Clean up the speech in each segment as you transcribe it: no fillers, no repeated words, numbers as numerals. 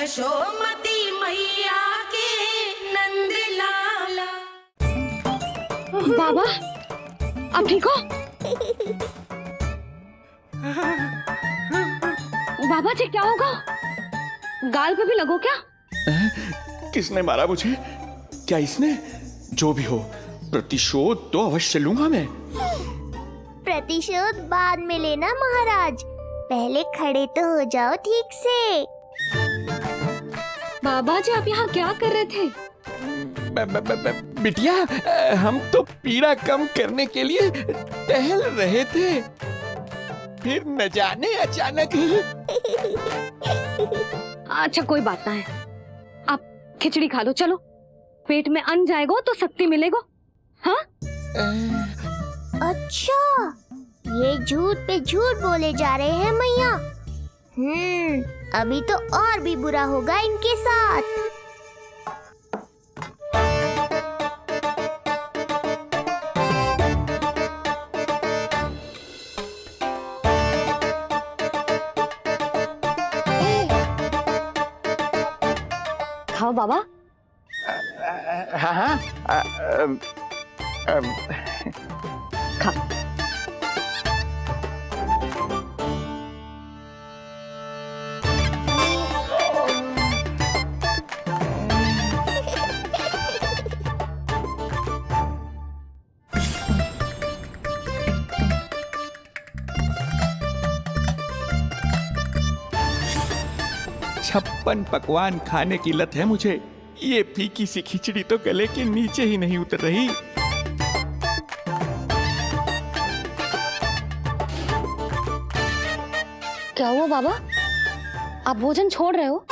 यशोमती मैया के नंद लाला। बाबा आप ठीक हो? बाबा जी क्या होगा? गाल पे भी लगो क्या? किसने मारा मुझे? क्या इसने? जो भी हो, प्रतिशोध तो अवश्य लूंगा मैं। प्रतिशोध बाद में लेना महाराज, पहले खड़े तो हो जाओ ठीक से। बाबा जी आप यहाँ क्या कर रहे थे? बिटिया, हम तो पीड़ा कम करने के लिए टहल रहे थे, फिर न जाने अचानक ही। अच्छा कोई बात ना है, आप खिचड़ी खा लो, चलो पेट में अन्न जाएगा तो शक्ति मिलेगा। हाँ? अच्छा, ये झूठ पे झूठ बोले जा रहे हैं मैया। अभी तो और भी बुरा होगा इनके साथ। खाओ बाबा। हाँ, खा। छप्पन पकवान खाने की लत है मुझे। ये फीकी सी खिचड़ी तो गले के नीचे ही नहीं उतर रही। क्या हुआ बाबा? आप भोजन छोड़ रहे हो?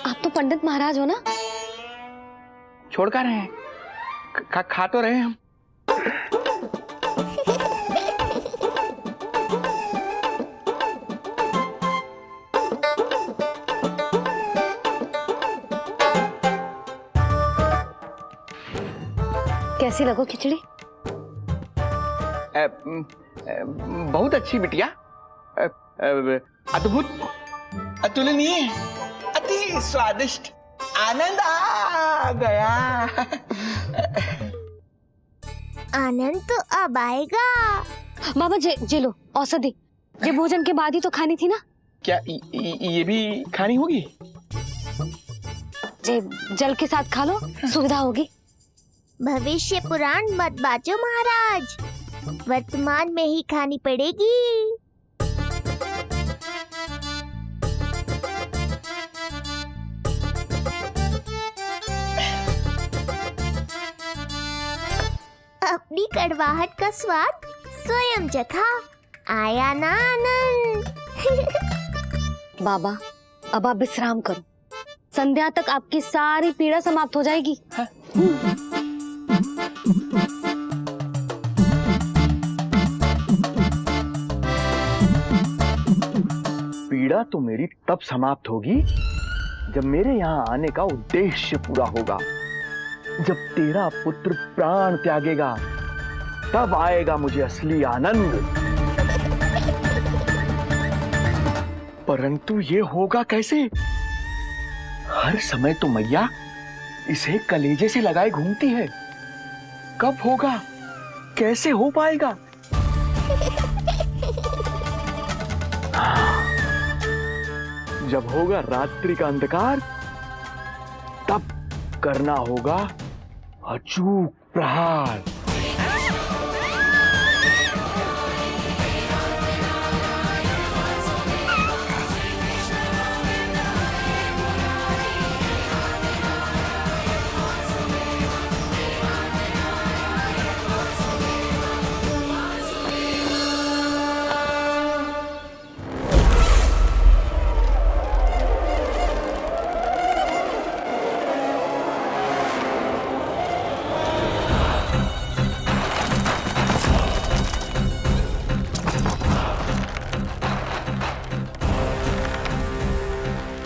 आप तो पंडित महाराज हो ना? छोड़ कर रहे हैं, खा तो रहे हैं हम। कैसी लगो खिचड़ी? बहुत अच्छी बिटिया, अद्भुत, अतुलनीय, अति स्वादिष्ट, आनंद आ गया। आनंद तो अब आएगा। बाबा जे लो औषधि, ये भोजन के बाद ही तो खानी थी ना? क्या ये भी खानी होगी? जे जल के साथ खा लो, सुविधा होगी। भविष्य पुराण मत बाचो महाराज, वर्तमान में ही खानी पड़ेगी। अपनी कड़वाहट का स्वाद स्वयं चखा, आया ना आनंद। बाबा अब आप विश्राम करो, संध्या तक आपकी सारी पीड़ा समाप्त हो जाएगी। पीड़ा तो मेरी तब समाप्त होगी जब मेरे यहाँ आने का उद्देश्य पूरा होगा। जब तेरा पुत्र प्राण त्यागेगा, तब आएगा मुझे असली आनंद। परंतु ये होगा कैसे? हर समय तो मैया इसे कलेजे से लगाए घूमती है। कब होगा? कैसे हो पाएगा? जब होगा रात्रि का अंधकार, तब करना होगा अचूक प्रहार।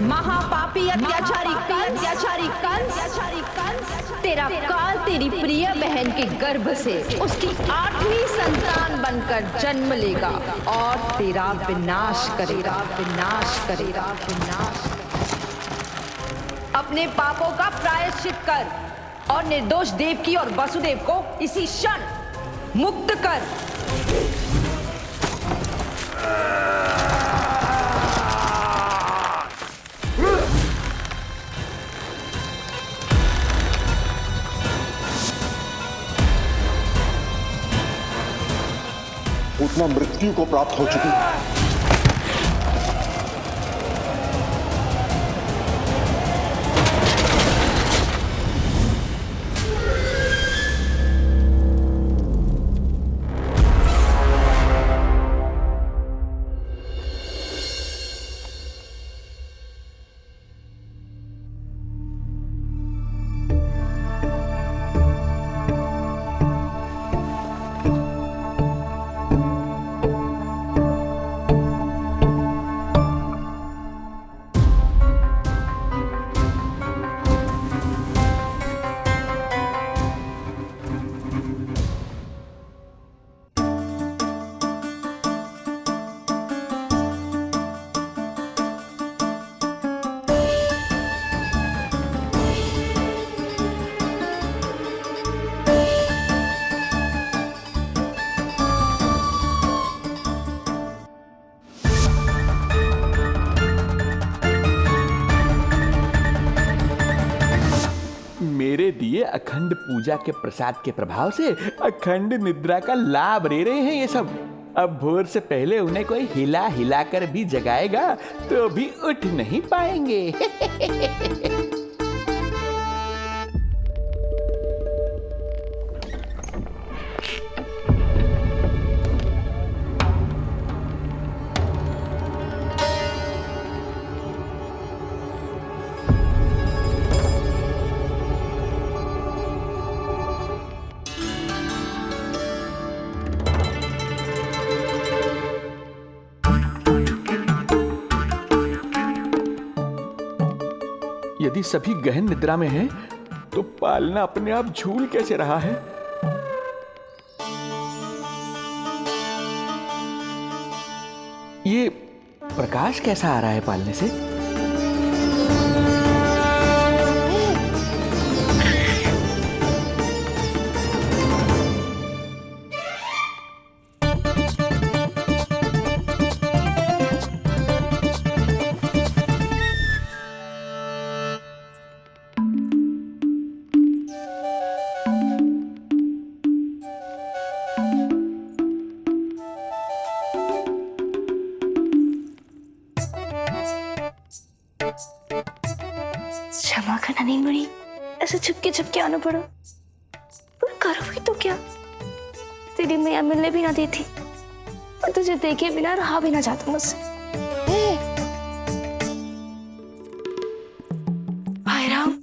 महापापी अत्याचारी कंस, तेरा काल तेरी प्रिय बहन के गर्भ से उसकी 8वीं संतान बनकर जन्म लेगा और तेरा विनाश करेगा, विनाश करेगा, विनाश। अपने पापों का प्रायश्चित कर और निर्दोष देवकी और वसुदेव को इसी क्षण मुक्त कर। उतना मृत्यु को प्राप्त हो चुकी है। मेरे दिए अखंड पूजा के प्रसाद के प्रभाव से अखंड निद्रा का लाभ ले रहे हैं ये सब। अब भोर से पहले उन्हें कोई हिला हिलाकर भी जगाएगा तो भी उठ नहीं पाएंगे। यदि सभी गहन निद्रा में हैं, तो पालना अपने आप झूल कैसे रहा है? ये प्रकाश कैसा आ रहा है पालने से? क्षमा करना नहीं मुड़ी, ऐसे छुपके आना पड़ा। पर करो भी तो क्या, तेरी मैया मिलने भी ना देती और तुझे देखे बिना रहा भी ना जाता मुझसे। भाई राम,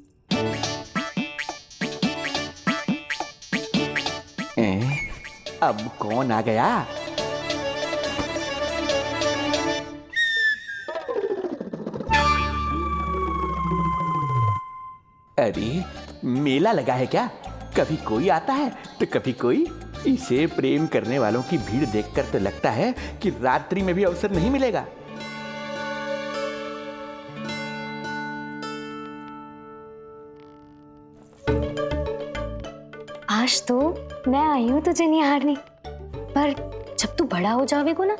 अब कौन आ गया? अरे मेला लगा है क्या? कभी कोई आता है तो कभी कोई। इसे प्रेम करने वालों की भीड़ देखकर तो लगता है कि रात्रि में भी अवसर नहीं मिलेगा। आज तो मैं आई हूँ तुझे निहारने, पर जब तू बड़ा हो जावेगो ना,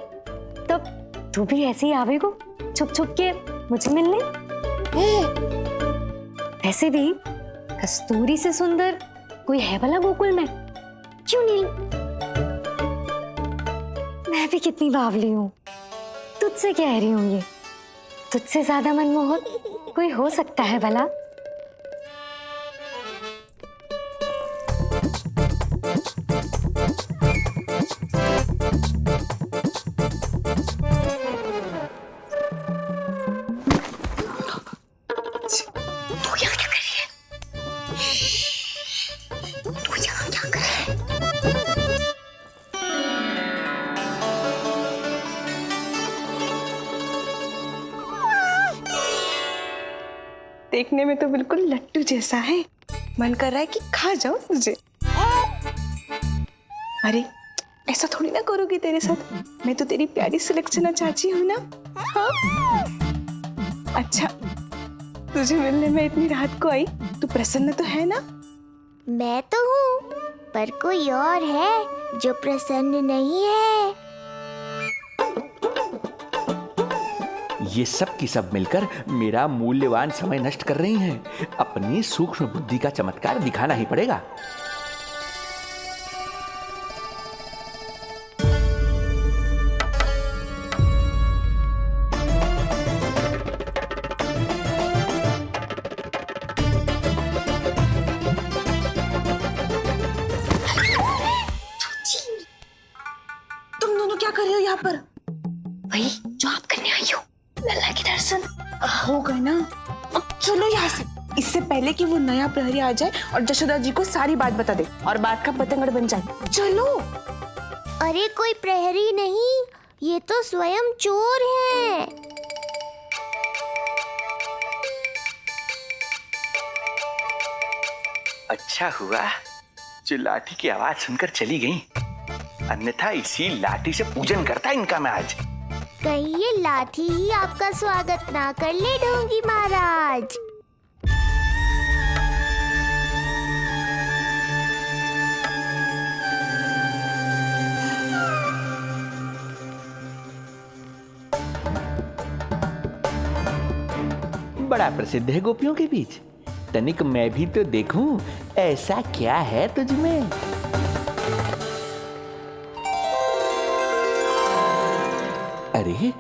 तब तू भी ऐसे ही आवेगो छुप छुप के मुझे मिलने। ऐसे भी कस्तूरी से सुंदर कोई है भला गोकुल में? क्यों नहीं? मैं भी कितनी बावली हूँ, तुझसे कह रही हूँ। ये तुझसे ज्यादा मनमोहक कोई हो सकता है भला? देखने में तो बिल्कुल लट्टू जैसा है, मन कर रहा है कि खा जाऊं तुझे। अरे ऐसा थोड़ी ना करोगी तेरे साथ, मैं तो तेरी प्यारी सुलक्षणा चाची हूं ना। हाँ? अच्छा तुझे मिलने में इतनी रात को आई, तू प्रसन्न तो है ना? मैं तो हूँ, पर कोई और है जो प्रसन्न नहीं है। ये सब की सब मिलकर मेरा मूल्यवान समय नष्ट कर रही हैं। अपनी सूक्ष्म बुद्धि का चमत्कार दिखाना ही पड़ेगा। तुम दोनों क्या कर रहे हो यहाँ पर? वही जो आप करने आई हो, लल्ला के दर्शन। हो गए ना, अब चलो यहाँ से, इससे पहले कि वो नया प्रहरी आ जाए और जशोदा जी को सारी बात बता दे और बात का पतंगड़ बन जाए। चलो। अरे कोई प्रहरी नहीं, ये तो स्वयं चोर है। अच्छा हुआ जो लाठी की आवाज सुनकर चली गई, अन्यथा इसी लाठी से पूजन करता इनका मैं आज। कहीं ये लाठी ही आपका स्वागत ना कर ले ढोंगी महाराज। बड़ा प्रसिद्ध है गोपियों के बीच। तनिक मैं भी तो देखूं ऐसा क्या है तुझमें। अरे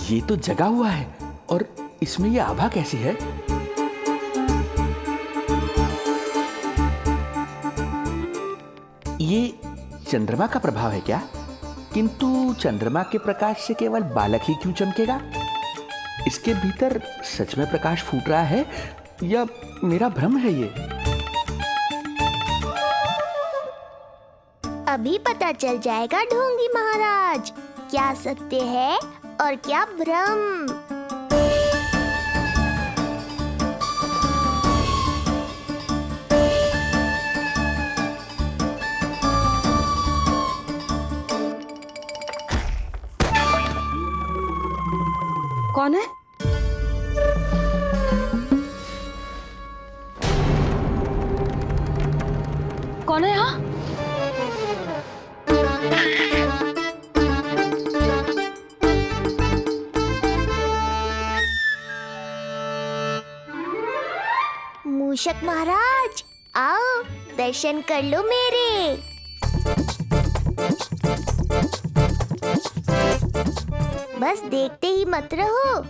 ये तो जगा हुआ है, और इसमें ये आभा कैसी है? ये चंद्रमा का प्रभाव है क्या? किंतु चंद्रमा के प्रकाश से केवल बालक ही क्यों चमकेगा? इसके भीतर सच में प्रकाश फूट रहा है या मेरा भ्रम है ये? अभी पता चल जाएगा ढोंगी महाराज, क्या सत्य है और क्या भ्रम। कौन है? कौन है यहाँ? मूषक महाराज, आओ दर्शन कर लो मेरे। बस देखते ही मत रहो,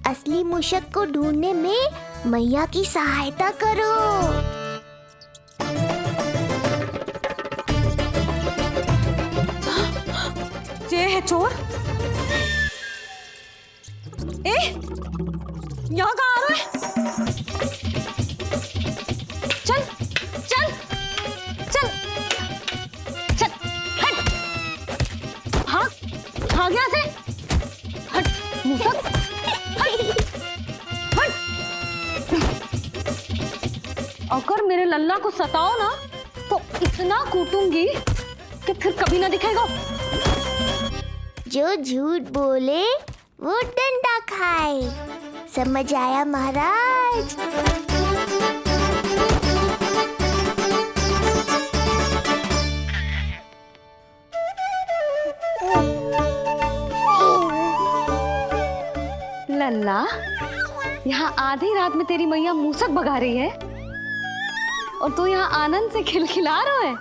असली मूषक को ढूंढने में मैया की सहायता करो। ये है चोर। यहाँ कहाँ आ रहा है? चल चल चल चल, हट। हाँ हाँ, यहाँ से हट मूसक, हट हट। अगर मेरे लल्ला को सताओ ना तो इतना कूटूंगी कि फिर कभी ना दिखेगा। जो झूठ बोले वो डंडा खाए, समझ आया महाराज? लल्ला, यहाँ आधी रात में तेरी मैया मूसक भगा रही है और तू यहाँ आनंद से खिलखिला रहा है।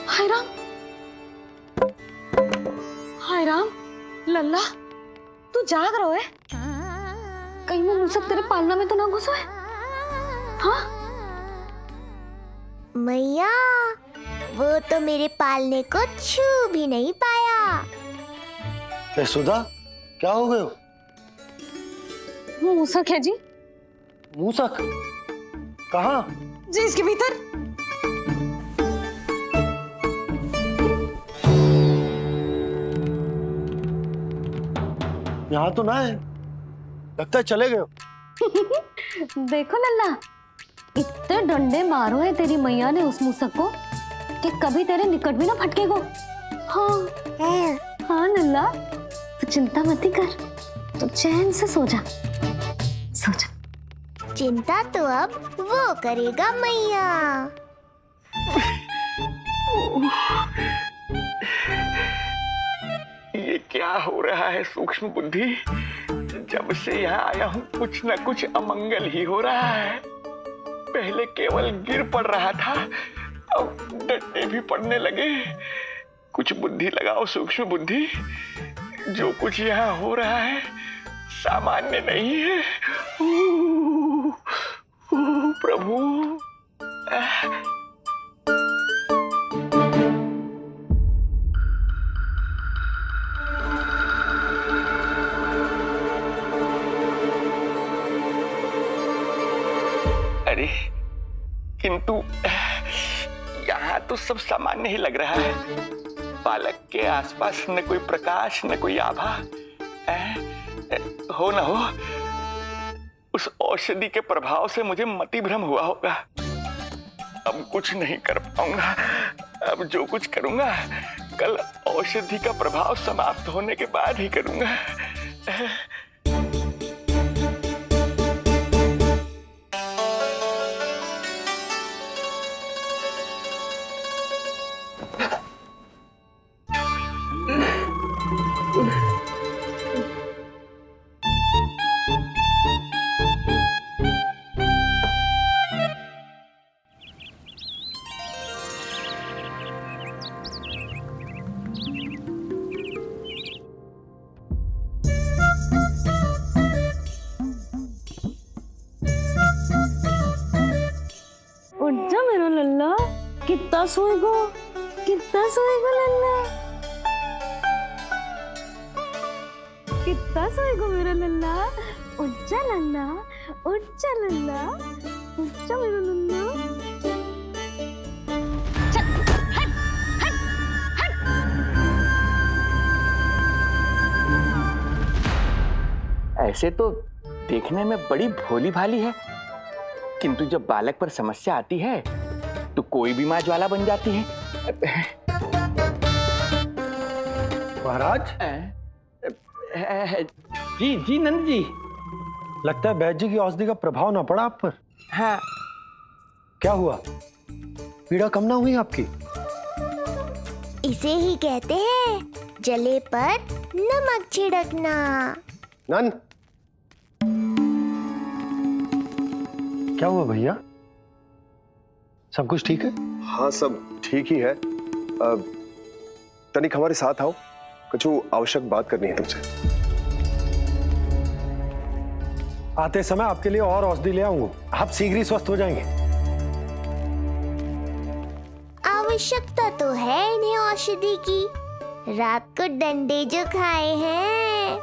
हाय राम, हाय राम। लल्ला, तू जाग रहा है? कहीं वो मूसक तेरे पालना में तो ना घुसो है? हाँ? मैया, वो तो मेरे पालने को छू भी नहीं पाया। सुधा, क्या हो गए? वो मूसक है जी। मूसक? कहाँ? जी इसके भीतर। यहाँ तो ना है, लगता है चले गए। देखो लल्ला, इतने डंडे मारो है तेरी मैया ने उस मूसक को कि कभी तेरे निकट भी ना फटकेगा। हाँ, हाँ लल्ला, तू चिंता मत ही कर, तू चैन से सो जा, सो जा। चिंता तो अब वो करेगा मैया। ये क्या हो रहा है सूक्ष्म बुद्धि? जब से यहाँ आया हूँ कुछ न कुछ अमंगल ही हो रहा है। पहले केवल गिर पड़ रहा था, अब डंडे भी पड़ने लगे। कुछ बुद्धि लगाओ सूक्ष्म बुद्धि, जो कुछ यहाँ हो रहा है सामान्य नहीं है। प्रभु, अरे किंतु यहाँ तो सब सामान्य ही लग रहा है। बालक के आसपास न कोई प्रकाश न कोई आभा। हो न हो उस औषधि के प्रभाव से मुझे मति भ्रम हुआ होगा। अब कुछ नहीं कर पाऊंगा। अब जो कुछ करूंगा कल औषधि का प्रभाव समाप्त होने के बाद ही करूंगा। उठ जा मेरा लल्ला, कितना सोएगो, कितना सोएगो लल्ला, कितना सोएगो मेरा लल्ला। उठ जा लल्ला, उठ जा लल्ला, उठ जा मेरा लल्ला। चल, हट, हट, हट। ऐसे तो देखने में बड़ी भोली भाली है, किंतु जब बालक पर समस्या आती है तो कोई भी माँ ज्वाला बन जाती है। महाराज, जी जी नंद जी। लगता है वैद्य जी की औषधि का प्रभाव ना पड़ा आप पर। हाँ। क्या हुआ? पीड़ा कम ना हुई आपकी? इसे ही कहते हैं जले पर नमक छिड़कना। नंद, क्या हुआ भैया? सब कुछ ठीक है? हाँ सब ठीक ही है। तनिक हमारे साथ आओ, कुछ आवश्यक बात करनी है तुमसे। आते समय आपके लिए और औषधि ले आऊंगा, आप शीघ्र ही स्वस्थ हो जाएंगे। आवश्यकता तो है इन्हें औषधि की। रात को डंडे जो खाए हैं।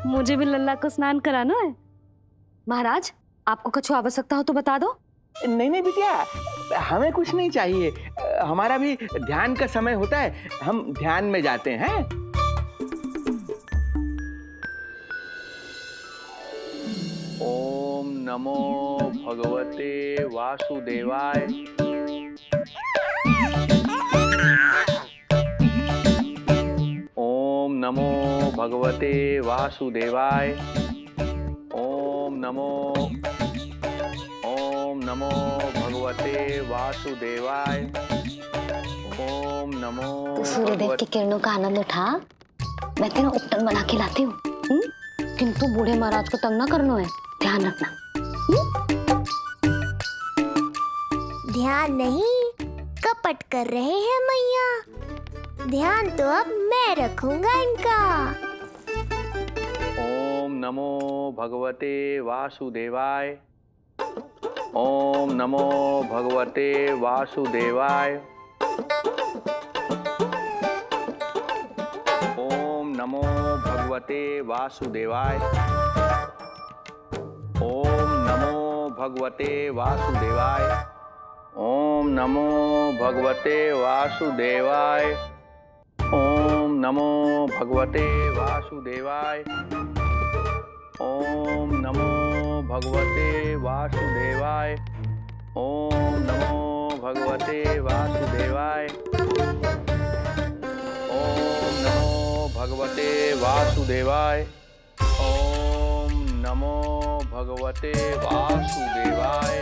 मुझे भी लल्ला को स्नान कराना है। महाराज, आपको कुछ आवश्यकता हो तो बता दो। नहीं नहीं बिटिया, हमें कुछ नहीं चाहिए। हमारा भी ध्यान का समय होता है, हम ध्यान में जाते हैं। ओम नमो भगवते वासुदेवाय। ओम नमो भगवते वासुदेवाय। ओम नमो भगवते वासुदेवाय। ओम नमो। तो सूर्यदेव की किरणों का आनंद उठा, मैं तेरा उपटन बना के लाती हूँ। किंतु बूढ़े महाराज को तंग ना करना है, ध्यान रखना। ध्यान नहीं, कपट कर रहे हैं मैया। ध्यान तो अब मैं रखूंगा इनका। ओम नमो भगवते वासुदेवाय। ओम नमो भगवते वासुदेवाय। ओम नमो भगवते वासुदेवाय। ओम नमो भगवते वासुदेवाय। ओम नमो भगवते वासुदेवाय। ओम नमो भगवते वासुदेवाय। ओम नमो भगवते वासुदेवाय। ओम नमो भगवते वासुदेवाय। ओम भगवते वासुदेवाय। ओम नमो भगवते वासुदेवाय।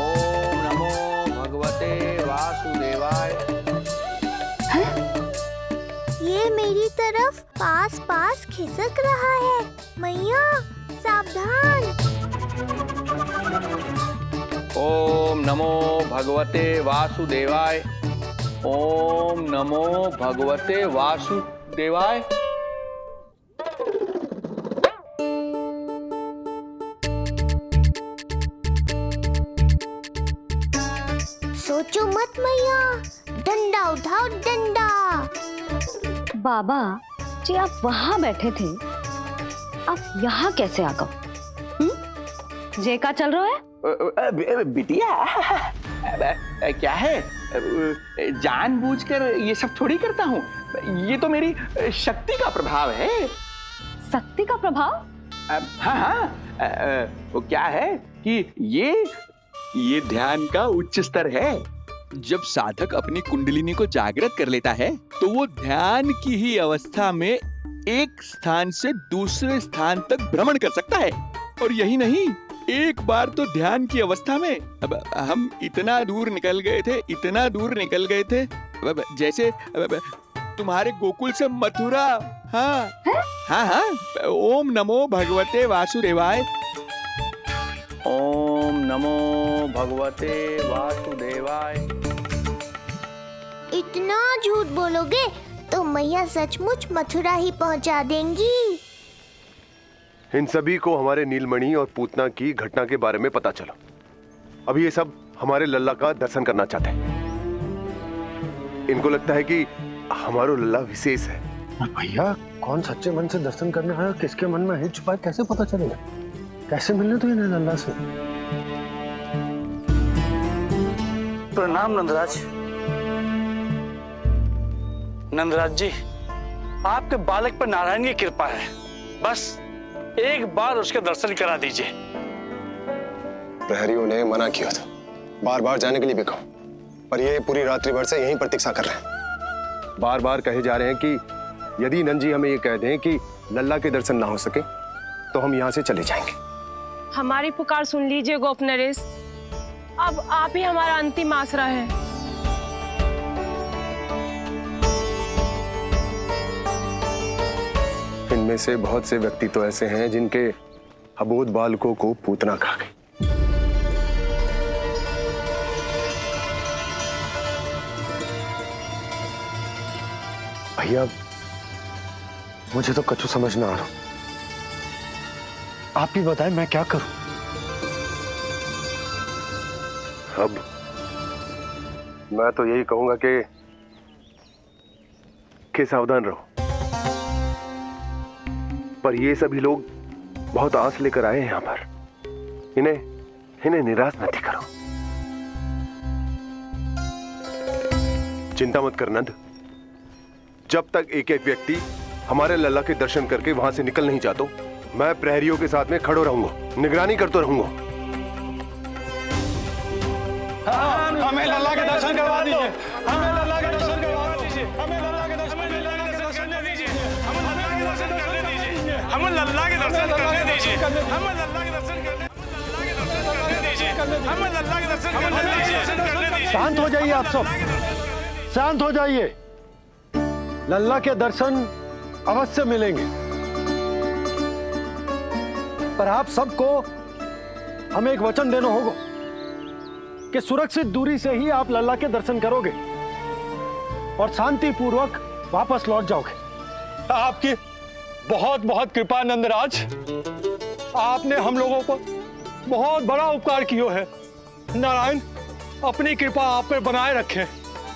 ओम नमो भगवते वासुदेवाय। ये मेरी तरफ पास पास खिसक रहा है। मैया सावधान। ओम नमो भगवते वासुदेवाय। ओम नमो भगवते वासुदेवाय। सोचो मत मैया, डंडा उठाओ डंडा। बाबा जी आप वहां बैठे थे, आप यहाँ कैसे आ गए? जे का चल रहा है? बिटिया क्या है, जानबूझकर ये सब थोड़ी करता हूँ। ये तो मेरी शक्ति का प्रभाव है। शक्ति का प्रभाव? हाँ, वो क्या है कि ये ध्यान का उच्च स्तर है। जब साधक अपनी कुंडलिनी को जागृत कर लेता है तो वो ध्यान की ही अवस्था में एक स्थान से दूसरे स्थान तक भ्रमण कर सकता है। और यही नहीं, एक बार तो ध्यान की अवस्था में अब हम इतना दूर निकल गए थे जैसे तुम्हारे गोकुल से मथुरा। हाँ, ओम नमो भगवते वासुदेवाय। ओम नमो भगवते वासुदेवाय। इतना झूठ बोलोगे तो मैया सचमुच मथुरा ही पहुंचा देंगी। इन सभी को हमारे नीलमणि और पूतना की घटना के बारे में पता चला। अभी ये सब हमारे लल्ला का दर्शन करना चाहते हैं। इनको लगता है कि हमारा लल्ला विशेष है। भैया कौन सच्चे मन से दर्शन करने आया, किसके मन में है छुपा, कैसे पता चलेगा? कैसे मिलने तो इन्हें लल्ला से? प्रणाम नंदराज। नंदराज जी, आपके बालक पर नारायण की कृपा है। बस एक बार उसके दर्शन करा दीजिए। प्रहरियों ने मना किया था, बार बार जाने के लिए भी कहा, पर ये पूरी रात्रि भर से यहीं प्रतीक्षा कर रहे हैं। बार बार कहे जा रहे हैं कि यदि नंद जी हमें ये कह दें कि लल्ला के दर्शन ना हो सके तो हम यहाँ से चले जाएंगे। हमारी पुकार सुन लीजिए गोप नरेश, अब आप ही हमारा अंतिम आसरा है। इनमें से बहुत से व्यक्ति तो ऐसे हैं जिनके अबोध बालकों को पूतना खा गई। भैया मुझे तो कछु समझ ना आ रहा। आप ही बताएं मैं क्या करूं? अब मैं तो यही कहूंगा कि सावधान रहो। पर ये सभी लोग बहुत आस लेकर आए हैं यहाँ पर। इन्हें निराश मत करो। चिंता मत कर नंद, जब तक एक एक व्यक्ति हमारे लल्ला के दर्शन करके वहां से निकल नहीं जाता, मैं प्रहरियों के साथ में खड़ो रहूंगा, निगरानी करते रहूंगा। हमें लल्ला के दर्शन करवा दीजिए, हमें लल्ला के दर्शन करवा दीजिए, हमें लल्ला के दर्शन करने दीजिए, हमें लल्ला के दर्शन करने दीजिए, हमें लल्ला के दर्शन करने दीजिए, हमें लल्ला के दर्शन करने दीजिए, हमें लल्ला के दर्शन करने दीजिए। शांत हो जाइए आप सब, शांत हो जाइए। लल्ला के दर्शन अवश्य मिलेंगे, पर आप सबको हमें एक वचन देना होगा कि सुरक्षित दूरी से ही आप लल्ला के दर्शन करोगे और शांति पूर्वक वापस लौट जाओगे। आपकी बहुत बहुत कृपा नंदराज, आपने हम लोगों को बहुत बड़ा उपकार किया है। नारायण अपनी कृपा आप पर बनाए रखे।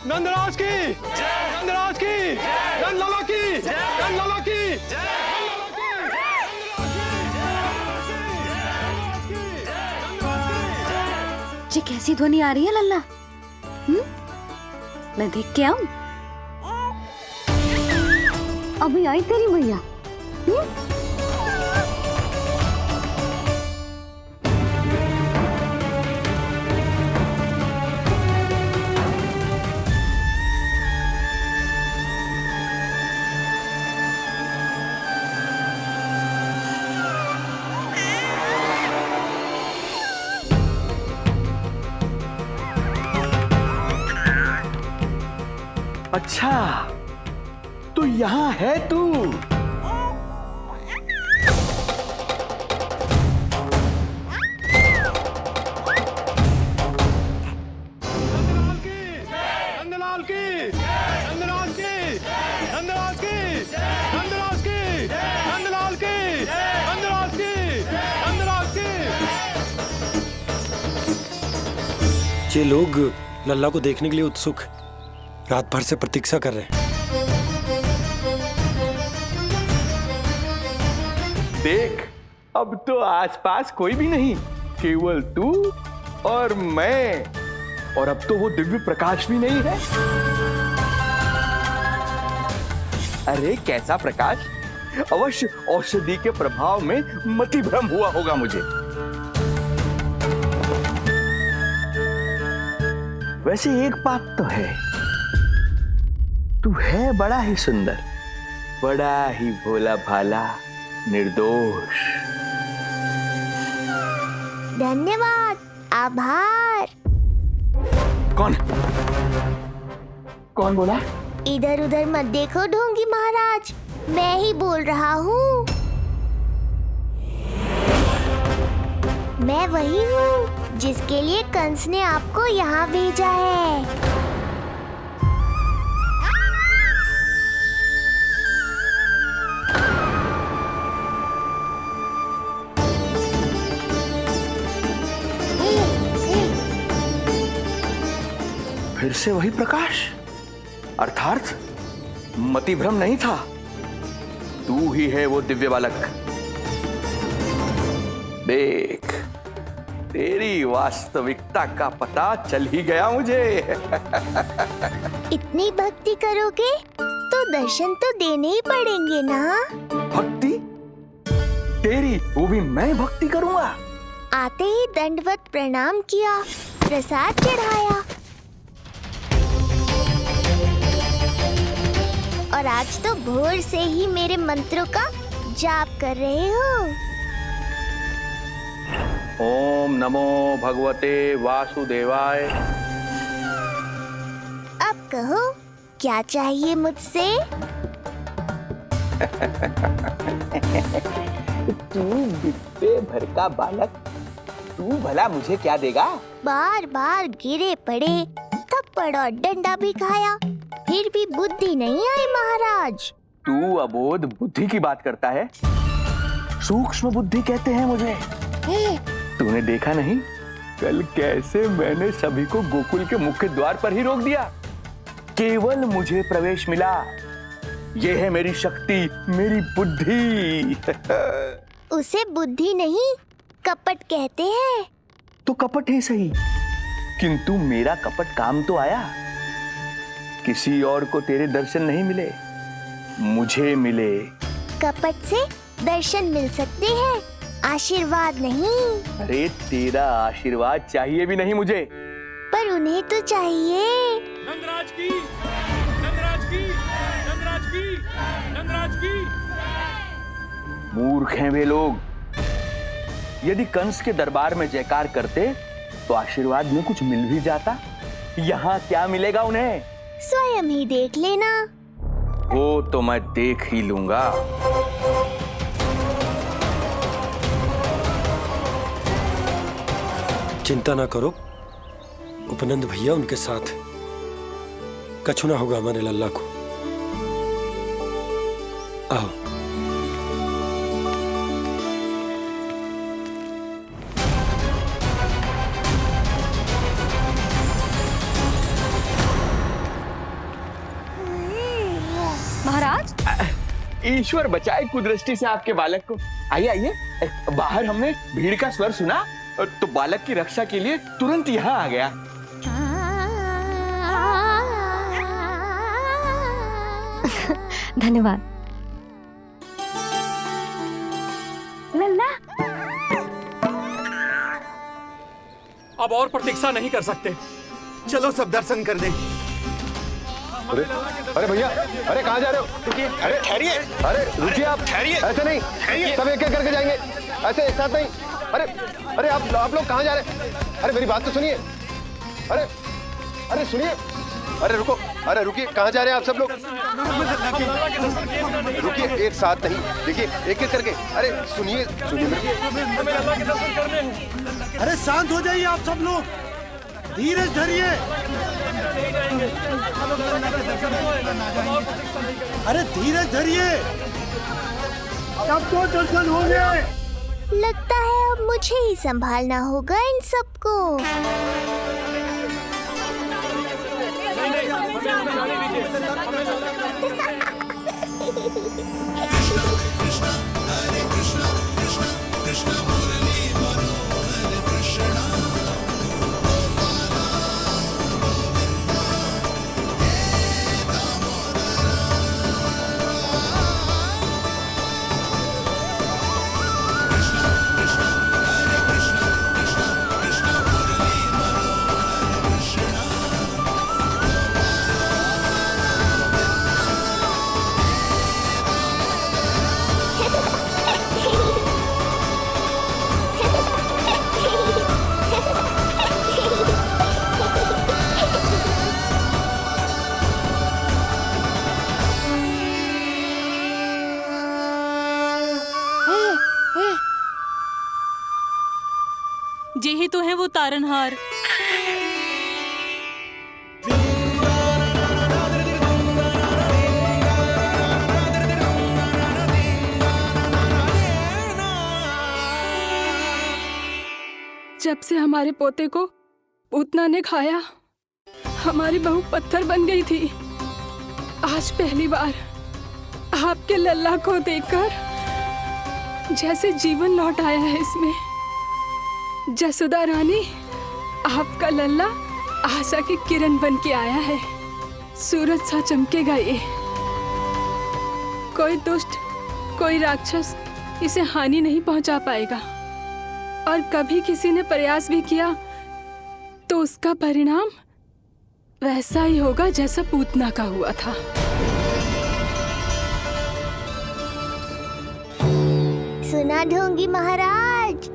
नंदराज की, नंदराज की, नंदलाला की, नंदलाला की। ये कैसी ध्वनि आ रही है लल्ला? मैं देख के आऊं? अभी आई तेरी मैया। अच्छा, तो यहाँ है तू। ये लोग लल्ला को देखने के लिए उत्सुक रात भर से प्रतीक्षा कर रहे हैं। देख, अब तो आसपास कोई भी नहीं, केवल तू और मैं। और अब तो वो दिव्य प्रकाश भी नहीं है। अरे कैसा प्रकाश? अवश्य औषधि के प्रभाव में मतिभ्रम हुआ होगा मुझे। वैसे एक बात तो है, तू है बड़ा ही सुंदर, बड़ा ही भोला भाला, निर्दोष। धन्यवाद, आभार। कौन कौन बोला? इधर उधर मत देखो ढोंगी महाराज, मैं ही बोल रहा हूँ। मैं वही हूँ जिसके लिए कंस ने आपको यहाँ भेजा है। फिर से वही प्रकाश, अर्थात मतिभ्रम नहीं था। तू ही है वो दिव्य बालक। देख, तेरी वास्तविकता का पता चल ही गया मुझे। इतनी भक्ति करोगे तो दर्शन तो देने ही पड़ेंगे ना। भक्ति? तेरी? वो भी मैं भक्ति करूंगा? आते ही दंडवत प्रणाम किया, प्रसाद चढ़ाया, और आज तो भोर से ही मेरे मंत्रों का जाप कर रहे हो। ओम नमो भगवते वासुदेवाय। अब कहो, क्या चाहिए मुझसे? तू बित्ते भर का बालक, तू भला मुझे क्या देगा? बार बार गिरे पड़े, थप्पड़ और डंडा भी खाया, फिर भी बुद्धि नहीं आई महाराज। तू अबोध बुद्धि की बात करता है? सूक्ष्म बुद्धि कहते हैं मुझे। तूने देखा नहीं कल कैसे मैंने सभी को गोकुल के मुख्य द्वार पर ही रोक दिया? केवल मुझे प्रवेश मिला। ये है मेरी शक्ति, मेरी बुद्धि। उसे बुद्धि नहीं, कपट कहते हैं। तो कपट ही सही, किंतु मेरा कपट काम तो आया। किसी और को तेरे दर्शन नहीं मिले, मुझे मिले। कपट से दर्शन मिल सकते हैं, आशीर्वाद नहीं। अरे तेरा आशीर्वाद चाहिए भी नहीं मुझे। पर उन्हें तो चाहिए। नंदराज की, नंदराज की, नंदराज की, नंदराज की। मूर्ख हैं वे लोग। यदि कंस के दरबार में जयकार करते तो आशीर्वाद में कुछ मिल भी जाता। यहाँ क्या मिलेगा उन्हें? स्वयं ही देख लेना। वो तो मैं देख ही लूंगा। चिंता ना करो, उपनंद भैया उनके साथ, कछु ना होगा हमारे लल्ला को। आओ। महाराज, ईश्वर बचाए कुदृष्टि से आपके बालक को। आइए आइए, बाहर हमने भीड़ का स्वर सुना तो बालक की रक्षा के लिए तुरंत यहाँ आ गया। धन्यवाद। लल्ला, अब और प्रतीक्षा नहीं कर सकते, चलो सब दर्शन कर दें। अरे भैया, अरे कहाँ जा रहे हो? अरे ठहरिए, अरे रुकिए आप, ठहरिए। ऐसे नहीं, सब एक एक करके जाएंगे, ऐसे एक साथ नहीं। अरे अरे आप लोग कहाँ जा रहे हैं? अरे मेरी बात तो सुनिए। अरे अरे सुनिए, अरे रुको। अरे रुकिए, कहाँ जा रहे हैं आप सब लोग? रुकिए, एक साथ नहीं, देखिए एक एक करके। अरे सुनिए सुनिए। अरे शांत हो जाइए आप सब लोग, धीरज धरिए। अरे धीरज धरिए, सबको दर्शन हो गए। लगता है अब मुझे ही संभालना होगा इन सबको। यही तो है वो तारनहार। जब से हमारे पोते को पूतना ने खाया, हमारी बहू पत्थर बन गई थी। आज पहली बार आपके लल्ला को देखकर जैसे जीवन लौट आया है इसमें। जसोदा रानी, आपका लल्ला आशा की किरण बन के आया है। सूरज सा चमकेगा ये। कोई दुष्ट, कोई राक्षस इसे हानि नहीं पहुंचा पाएगा। और कभी किसी ने प्रयास भी किया तो उसका परिणाम वैसा ही होगा जैसा पूतना का हुआ था। सुना ढोंगी महाराज,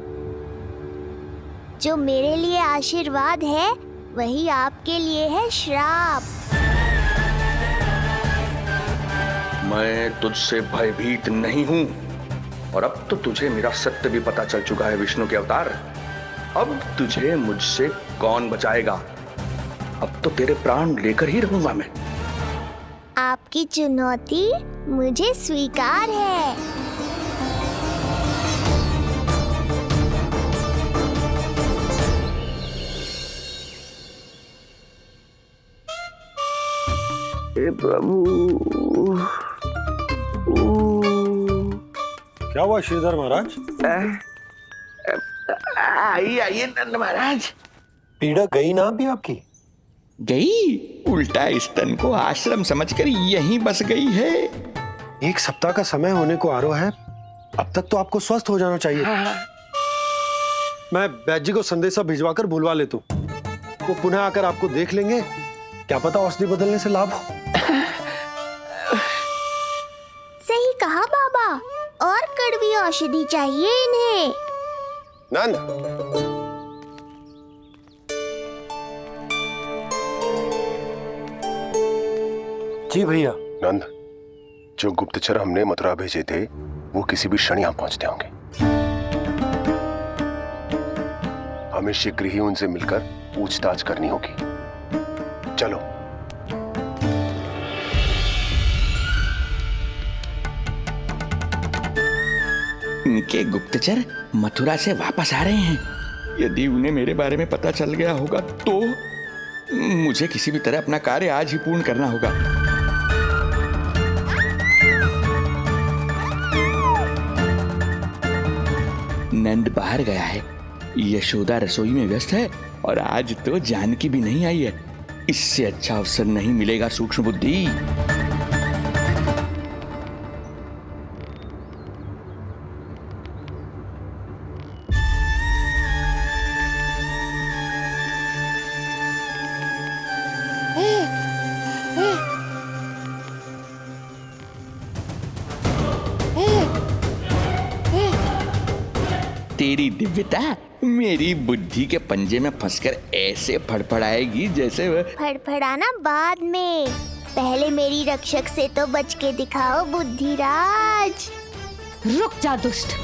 जो मेरे लिए आशीर्वाद है वही आपके लिए है श्राप। मैं तुझसे भयभीत नहीं हूं, और अब तो तुझे मेरा सत्य भी पता चल चुका है विष्णु के अवतार। अब तुझे मुझसे कौन बचाएगा? अब तो तेरे प्राण लेकर ही रहूंगा मैं। आपकी चुनौती मुझे स्वीकार है। प्रभु, क्या हुआ श्रीधर महाराज? आइए नंद महाराज। पीड़ा गई ना अभी आपकी? गई? उल्टा स्तन को आश्रम समझकर यहीं बस गई है। 1 सप्ताह का समय होने को आ रहा है, अब तक तो आपको स्वस्थ हो जाना चाहिए। मैं बैद जी को संदेशा भिजवाकर बुलवा लेता हूं। वो पुनः आकर आपको देख लेंगे, क्या पता औषधि बदलने से लाभ हो। सही कहा बाबा, और कड़वी औषधि चाहिए इन्हें। नंद, जी भैया। नंद, जो गुप्तचर हमने मथुरा भेजे थे वो किसी भी क्षण यहां पहुंचते होंगे। हमें शीघ्र ही उनसे मिलकर पूछताछ करनी होगी। चलो। इनके गुप्तचर मथुरा से वापस आ रहे हैं। यदि उन्हें मेरे बारे में पता चल गया होगा तो मुझे किसी भी तरह अपना कार्य आज ही पूर्ण करना होगा। नंद बाहर गया है, यशोदा रसोई में व्यस्त है, और आज तो जानकी भी नहीं आई है। इससे अच्छा अवसर नहीं मिलेगा सूक्ष्म बुद्धि। तेरी दिव्यता मेरी बुद्धि के पंजे में फंसकर ऐसे फड़फड़ाएगी जैसे वह फड़फड़ाना बाद में, पहले मेरी रक्षक से तो बच के दिखाओ बुद्धिराज। रुक जा दुष्ट।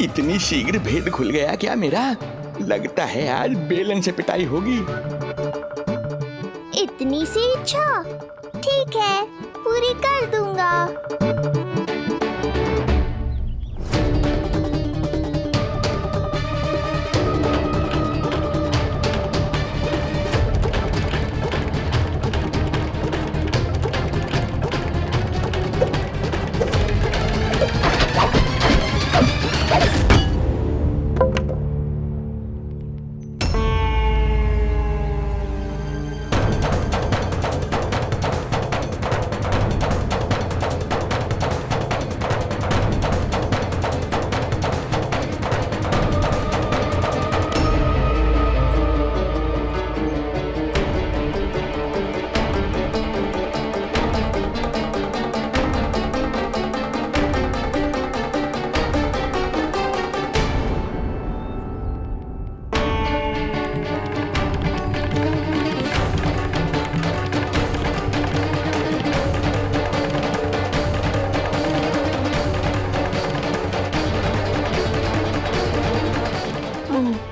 इतनी शीघ्र भेद खुल गया क्या मेरा? लगता है आज बेलन से पिटाई होगी। इतनी सी इच्छा? ठीक है, पूरी कर दूंगा।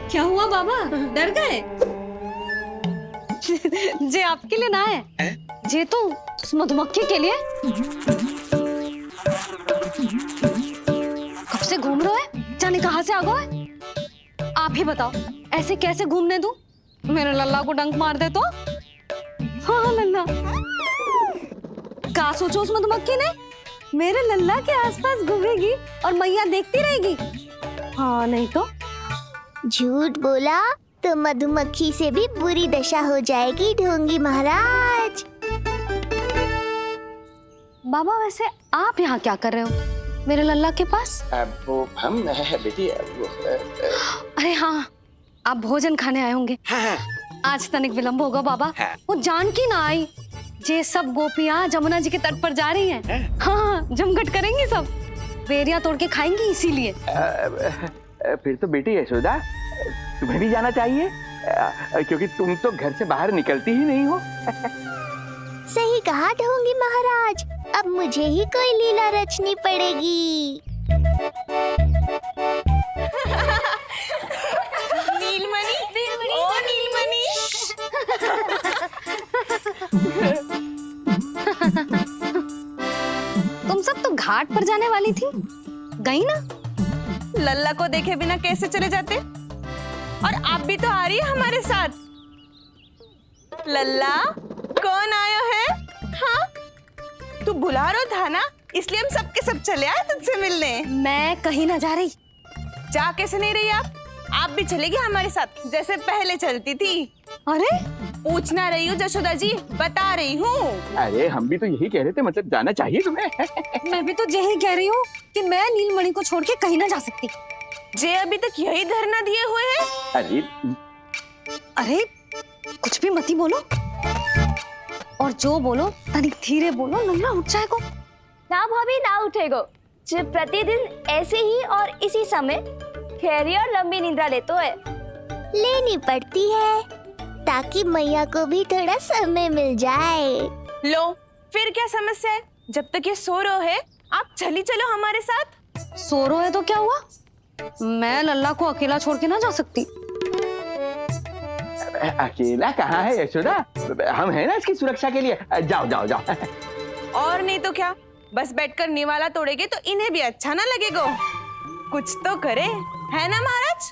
क्या हुआ बाबा, डर गए? जे आपके लिए ना है, जे तो उस मधुमक्खी के लिए। कब से घूम रहे हो? जाने कहाँ से आ गए? आप ही बताओ, ऐसे कैसे घूमने दूं? मेरे लल्ला को डंक मार दे तो? हाँ लल्ला, क्या सोचो उस मधुमक्खी ने? मेरे लल्ला के आसपास घूमेगी और मैया देखती रहेगी। हाँ नहीं तो? झूठ बोला तो मधुमक्खी से भी बुरी दशा हो जाएगी ढोंगी महाराज। बाबा वैसे आप यहाँ क्या कर रहे हो मेरे लल्ला के पास? वो हम बेटी अरे हाँ, आप भोजन खाने आए होंगे। हाँ। आज तनिक विलंब होगा बाबा। हाँ। वो जानकी ना आई, जे सब गोपियाँ जमुना जी के तट पर जा रही हैं। हाँ, जमघट करेंगी सब, बेरिया तोड़ के खाएंगी इसीलिए। फिर तो बेटी यशोदा तुम्हें भी जाना चाहिए, क्योंकि तुम तो घर से बाहर निकलती ही नहीं हो। सही कहा ढोंगी महाराज, अब मुझे ही कोई लीला रचनी पड़ेगी। नीलमणि, ओ नीलमणि। तुम सब तो घाट पर जाने वाली थी, गई ना? लल्ला को देखे बिना कैसे चले जाते? और आप भी तो आ रही है हमारे साथ। लल्ला, कौन आया है? हाँ, तू बुला रहा था ना, इसलिए हम सबके सब चले आए तुझसे मिलने। मैं कहीं ना जा रही। जा कैसे नहीं रही आप भी चलेगी हमारे साथ जैसे पहले चलती थी। अरे पूछना रही हूँ जशोदा जी, बता रही हूँ। अरे हम भी तो यही कह रहे थे, मतलब जाना चाहिए तुम्हें। मैं भी तो यही कह रही हूँ कि मैं नीलमणि को छोड़ के कहीं ना जा सकती। जे अभी तक यही धरना दिए हुए हैं। अरे कुछ भी मती बोलो, और जो बोलो तनिक धीरे बोलो, लल्ला उठ जाएगा। ना भाभी ना उठेगो, जो प्रतिदिन ऐसे ही और इसी समय गहरी और लंबी निद्रा लेते है। लेनी पड़ती है ताकि मैया को भी थोड़ा समय मिल जाए। लो, फिर क्या समस्या है? जब तक ये सो रहे है, आप चली चलो हमारे साथ। सो रहे है तो क्या हुआ? मैं लल्ला को अकेला छोड़ के ना जा सकती। अकेला कहाँ है यशोदा, हम हैं ना इसकी सुरक्षा के लिए। जाओ जाओ जाओ। और नहीं तो क्या, बस बैठकर निवाला तोड़ेगे तो इन्हें भी अच्छा ना लगेगा। कुछ तो करे, है ना महाराज?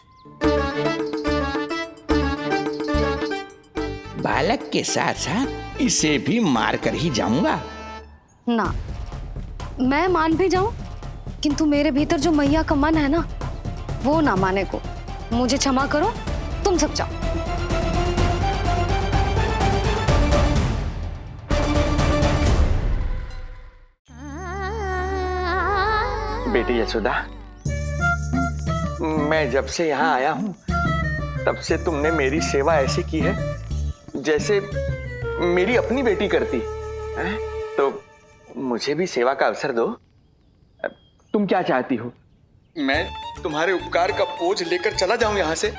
बालक के साथ साथ इसे भी मार कर ही जाऊंगा। ना, मैं मान भी जाऊं, किंतु मेरे भीतर जो मैया का मन है ना, वो ना माने को। मुझे क्षमा करो, तुम सब जाओ। बेटी यशोदा, मैं जब से यहाँ आया हूँ तब से तुमने मेरी सेवा ऐसे की है जैसे मेरी अपनी बेटी करती है। तो मुझे भी सेवा का अवसर दो। तुम क्या चाहती हो? मैं तुम्हारे उपकार का बोझ लेकर चला जाऊं यहाँ से,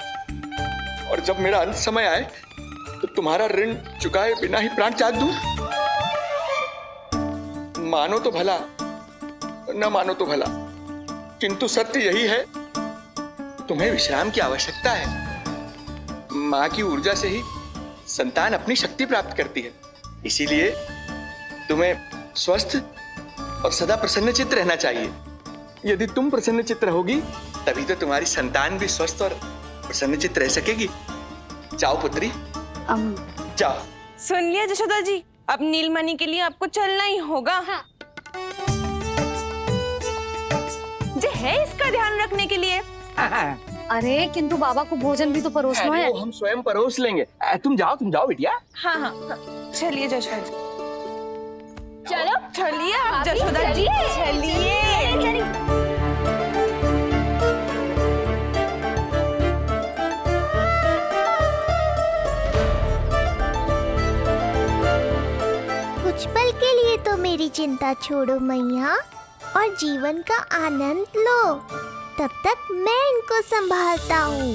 और जब मेरा अंत समय आए तो तुम्हारा ऋण चुकाए बिना ही प्राण त्याग दूं। मानो तो भला, न मानो तो भला, किंतु सत्य यही है, तुम्हें विश्राम की आवश्यकता है। माँ की ऊर्जा से ही संतान अपनी शक्ति प्राप्त करती है, इसीलिए तुम्हें स्वस्थ और सदा प्रसन्नचित्त रहना चाहिए। यदि तुम प्रसन्नचित्त रहोगी तभी तो तुम्हारी संतान भी स्वस्थ और प्रसन्नचित्त रह सकेगी। जाओ पुत्री, जाओ। सुन लिया जशोदा जी, अब नीलमणि के लिए आपको चलना ही होगा। हाँ। जे है इसका ध्यान रखने के लिए। अरे किंतु बाबा को भोजन भी तो परोसना है। हम स्वयं परोस लेंगे। तुम जाओ बिटिया। हाँ हाँ, चलिए जशोदा जी। चलो चलिए आप जशोदा जी, चलिए। कुछ पल के लिए तो मेरी चिंता छोड़ो मैया और जीवन का आनंद लो। तब तक मैं इनको संभालता हूँ।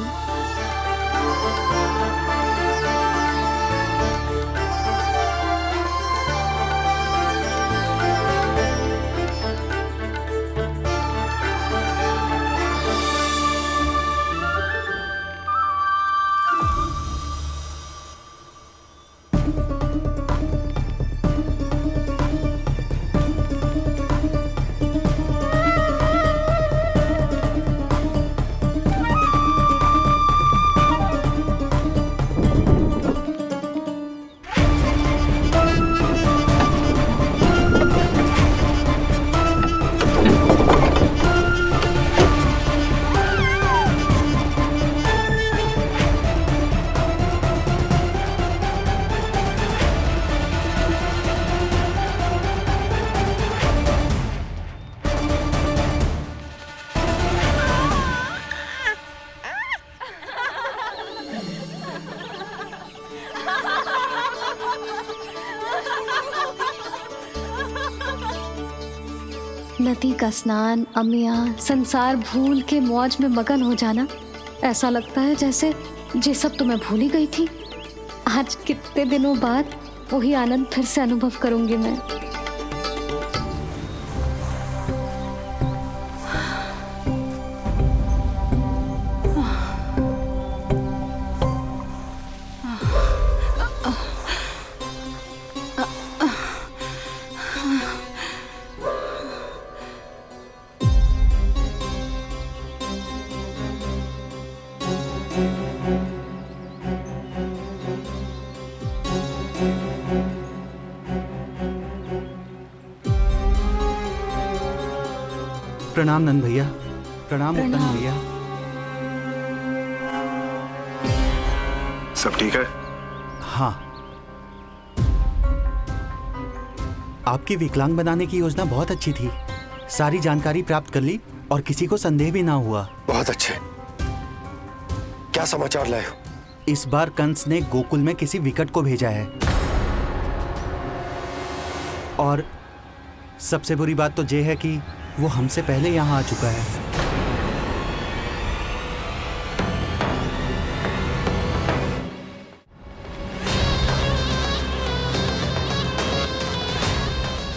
नदी का स्नान, अमिया, संसार भूल के मौज में मगन हो जाना, ऐसा लगता है जैसे ये सब तो मैं भूल ही गई थी। आज कितने दिनों बाद वही आनंद फिर से अनुभव करूंगी मैं। प्रणाम नंद भैया। प्रणाम उत्तम भैया। सब ठीक है? हाँ। आपकी विकलांग बनाने की योजना बहुत अच्छी थी। सारी जानकारी प्राप्त कर ली और किसी को संदेह भी ना हुआ। बहुत अच्छे। क्या समाचार लाए हो? इस बार कंस ने गोकुल में किसी विकट को भेजा है, और सबसे बुरी बात तो ये है कि वो हमसे पहले यहाँ आ चुका है।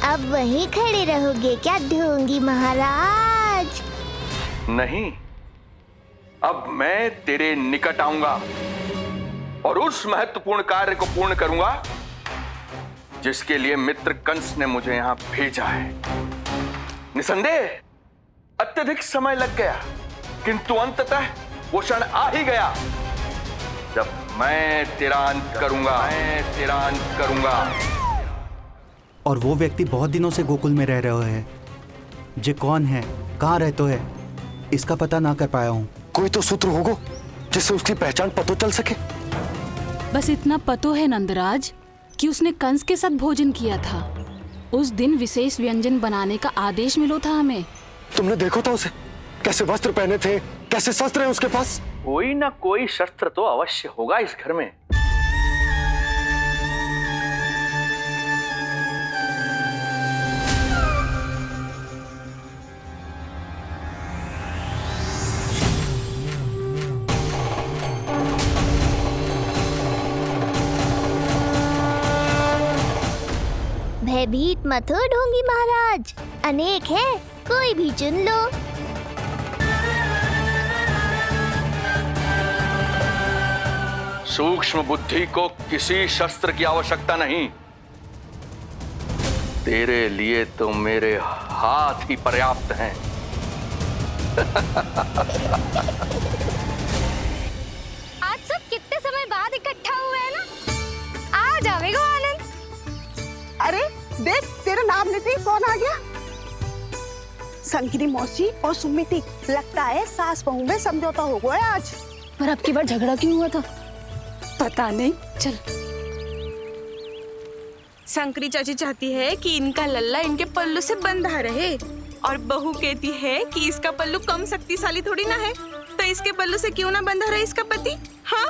अब वहीं खड़े रहोगे क्या ढोंगी महाराज? नहीं, अब मैं तेरे निकट आऊंगा और उस महत्वपूर्ण कार्य को पूर्ण करूंगा जिसके लिए मित्र कंस ने मुझे यहां भेजा है। निसंदेह अत्यधिक समय लग गया, किंतु अंततः वो क्षण आ ही गया जब मैं तेरा अंत करूंगा। और वो व्यक्ति बहुत दिनों से गोकुल में रह रहे हैं। जे कौन है, कहाँ रहते है, इसका पता ना कर पाया हूँ। कोई तो सूत्र होगा जिससे उसकी पहचान पता चल सके। बस इतना पतो है नंदराज कि उसने कंस के साथ भोजन किया था। उस दिन विशेष व्यंजन बनाने का आदेश मिलो था हमें। तुमने देखो था उसे, कैसे वस्त्र पहने थे, कैसे शस्त्र है उसके पास? कोई ना कोई शस्त्र तो अवश्य होगा इस घर में। भयभीत मत हो ढोंगी महाराज, अनेक है, कोई भी चुन लो। सूक्ष्म बुद्धि को किसी शस्त्र की आवश्यकता नहीं। तेरे लिए तो मेरे हाथ ही पर्याप्त हैं। आज सब कितने समय बाद इकट्ठा हुए हैं ना, आ जाएगा आनंद। अरे देख, तेरा नाम लेते ही कौन आ गया? संकिनी मौसी और सुमिति, लगता है सास बहू में समझौता हो गया है आज। पर अब की बार झगड़ा क्यों हुआ था? पता नहीं। चल, शंकरी चाची चाहती है कि इनका लल्ला इनके पल्लू से बंधा रहे, और बहू कहती है कि इसका पल्लू कम शक्तिशाली थोड़ी ना है, तो इसके पल्लू से क्यों ना बंधा रहे इसका पति। हाँ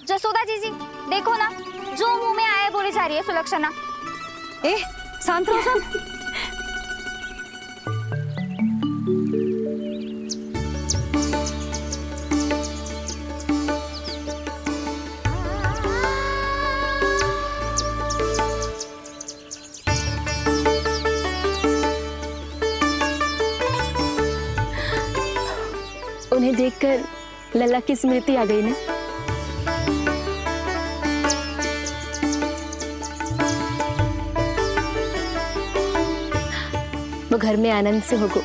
जसोदा जीजी, देखो ना, जो मुंह में आए बोली जा रही है सुलक्षणा। ए, शांत रहो सब। उन्हें देखकर लल्ला की स्मृति आ गई ना। वो घर में आनंद से होगो।